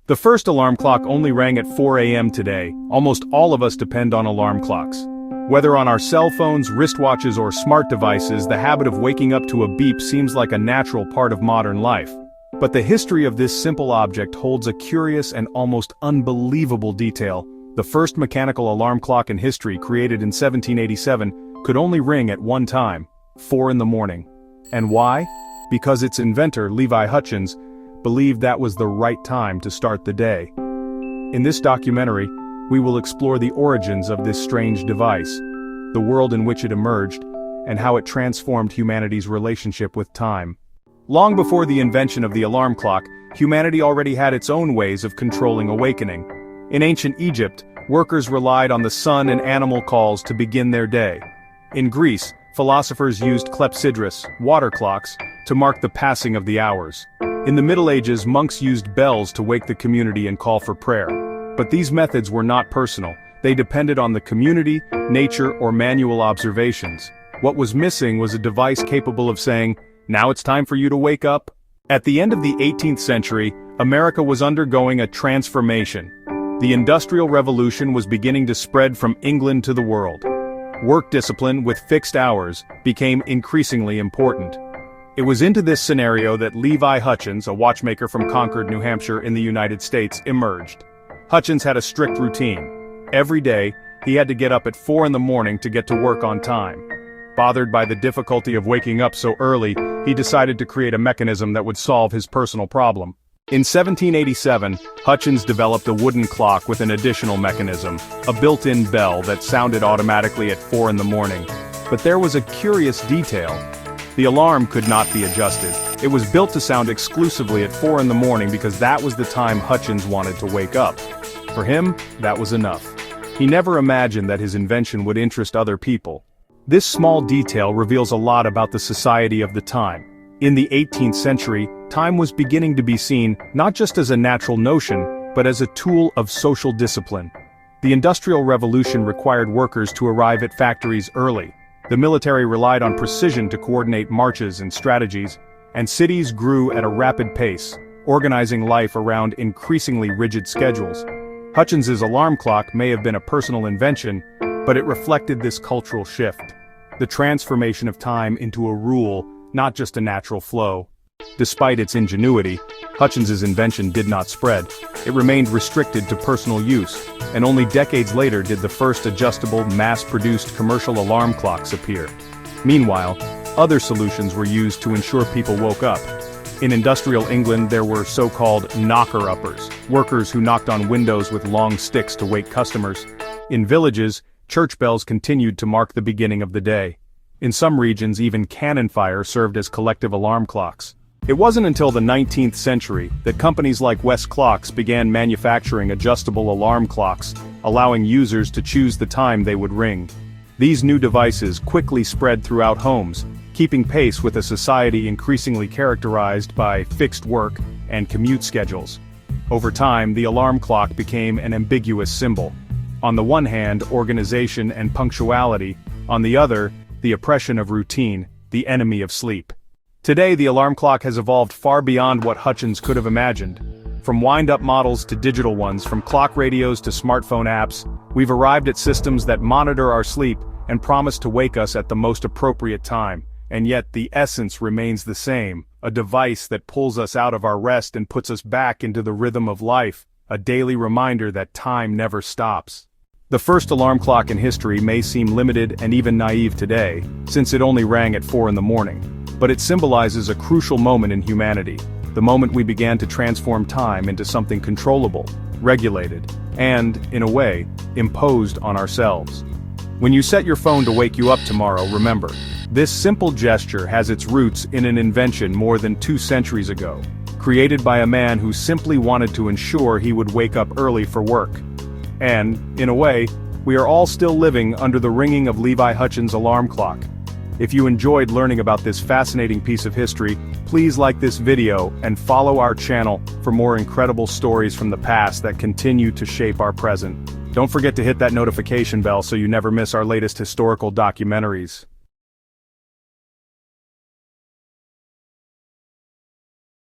The first alarm clock only rang at 4 a.m. today. Almost all of us depend on alarm clocks. Whether on our cell phones, wristwatches, or smart devices, the habit of waking up to a beep seems like a natural part of modern life. But the history of this simple object holds a curious and almost unbelievable detail. The first mechanical alarm clock in history, created in 1787, could only ring at one time, 4 in the morning. And why? Because its inventor, Levi Hutchins, believed that was the right time to start the day. In this documentary, we will explore the origins of this strange device, the world in which it emerged, and how it transformed humanity's relationship with time. Long before the invention of the alarm clock, humanity already had its own ways of controlling awakening. In ancient Egypt, workers relied on the sun and animal calls to begin their day. In Greece, philosophers used clepsydras, water clocks, to mark the passing of the hours. In the Middle Ages, monks used bells to wake the community and call for prayer. But these methods were not personal. They depended on the community, nature, or manual observations. What was missing was a device capable of saying, "Now it's time for you to wake up." At the end of the 18th century, America was undergoing a transformation. The Industrial Revolution was beginning to spread from England to the world. Work discipline with fixed hours became increasingly important. It was into this scenario that Levi Hutchins, a watchmaker from Concord, New Hampshire in the United States, emerged. Hutchins had a strict routine. Every day, he had to get up at 4 in the morning to get to work on time. Bothered by the difficulty of waking up so early, he decided to create a mechanism that would solve his personal problem. In 1787, Hutchins developed a wooden clock with an additional mechanism, a built-in bell that sounded automatically at 4 in the morning. But there was a curious detail. The alarm could not be adjusted. It was built to sound exclusively at 4 in the morning because that was the time Hutchins wanted to wake up. For him, that was enough. He never imagined that his invention would interest other people. This small detail reveals a lot about the society of the time. In the 18th century, time was beginning to be seen not just as a natural notion, but as a tool of social discipline. The Industrial Revolution required workers to arrive at factories early. The military relied on precision to coordinate marches and strategies, and cities grew at a rapid pace, organizing life around increasingly rigid schedules. Hutchins's alarm clock may have been a personal invention, but it reflected this cultural shift. The transformation of time into a rule, not just a natural flow. Despite its ingenuity, Hutchins's invention did not spread. It remained restricted to personal use, and only decades later did the first adjustable, mass-produced commercial alarm clocks appear. Meanwhile, other solutions were used to ensure people woke up. In industrial England, there were so-called knocker-uppers, workers who knocked on windows with long sticks to wake customers. In villages, church bells continued to mark the beginning of the day. In some regions, even cannon fire served as collective alarm clocks. It wasn't until the 19th century that companies like Westclox began manufacturing adjustable alarm clocks, allowing users to choose the time they would ring. These new devices quickly spread throughout homes, keeping pace with a society increasingly characterized by fixed work and commute schedules. Over time, the alarm clock became an ambiguous symbol. On the one hand, organization and punctuality, on the other, the oppression of routine, the enemy of sleep. Today, the alarm clock has evolved far beyond what Hutchins could have imagined. From wind-up models to digital ones, from clock radios to smartphone apps, we've arrived at systems that monitor our sleep and promise to wake us at the most appropriate time. And yet the essence remains the same, a device that pulls us out of our rest and puts us back into the rhythm of life, a daily reminder that time never stops. The first alarm clock in history may seem limited and even naive today, since it only rang at 4 in the morning. But it symbolizes a crucial moment in humanity, the moment we began to transform time into something controllable, regulated, and, in a way, imposed on ourselves. When you set your phone to wake you up tomorrow, remember, this simple gesture has its roots in an invention more than 2 centuries ago, created by a man who simply wanted to ensure he would wake up early for work. And, in a way, we are all still living under the ringing of Levi Hutchins' alarm clock. If you enjoyed learning about this fascinating piece of history, please like this video and follow our channel for more incredible stories from the past that continue to shape our present. Don't forget to hit that notification bell so you never miss our latest historical documentaries.